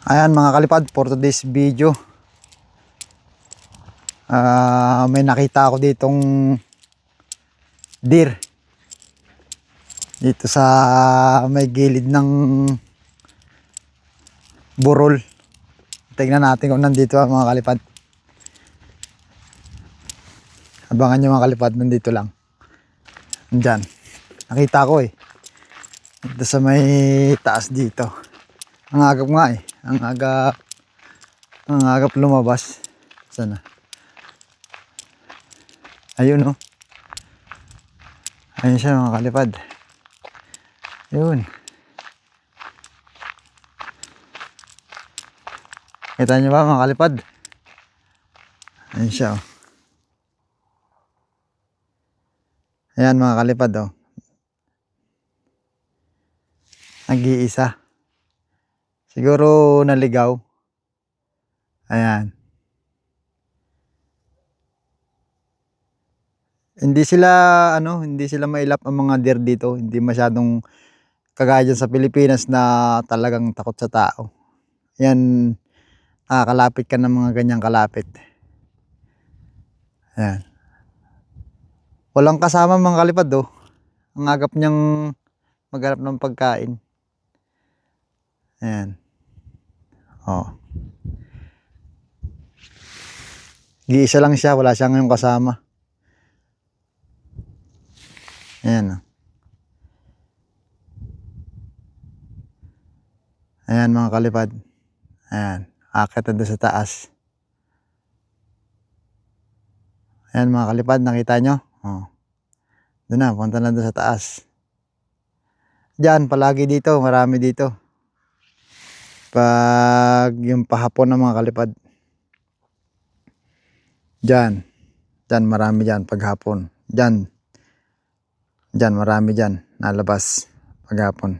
Ayan mga kalipad, for today's video, may nakita ako ditong deer dito sa may gilid ng burol. Tignan natin kung nandito mga kalipad. Abangan nyo mga kalipad, nandito lang. Andyan, nakita ko dito sa may taas dito. Ang agap nga ang agap lumabas. Sana. Ayun ayun siya mga kalipad. Ayun. Kita nyo ba mga kalipad? Ayun siya Ayan mga kalipad Nag-iisa. Siguro naligaw. Ayan. Hindi sila mailap ang mga deer dito. Hindi masyadong kagaya dyan sa Pilipinas na talagang takot sa tao. Yan, nakakalapit ka ng mga ganyang kalapit. Ayan. Walang kasama mga kalipad Ang agap niyang maghanap ng pagkain. Ayan. Giisa lang siya, wala siyang ngayong kasama. Ayan Ayan mga kalipad. Ayan, akit na doon sa taas. Ayan mga kalipad, nakita nyo? Doon na, punta na doon sa taas. Diyan, palagi dito, marami dito. Pag yung pahapon ng mga kalipad. Diyan marami diyan paghapon. Diyan marami diyan nalabas paghapon.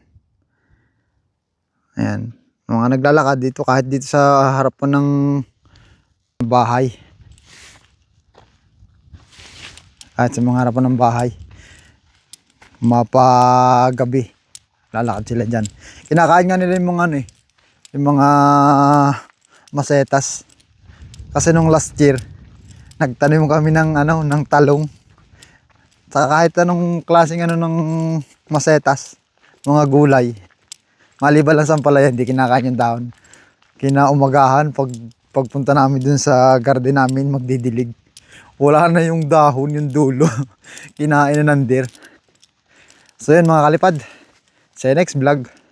Ayan, mga naglalakad dito kahit dito sa harap po ng bahay. Kahit sa mga harap po ng bahay. Mapagabi lalakad sila diyan. Kinakain nga nila yung mga yung mga masetas. Kasi nung last year nagtanim kami ng ng talong. Saka kahit anong klaseng ng masetas, mga gulay. Maliban lang sa ampalaya, hindi kinakain yung dahon. Kinaumagahan pagpunta namin dun sa garden namin magdidilig. Wala na yung dahon, yung dulo. Kinain na ng deer. So yun mga kalipad. See you next vlog.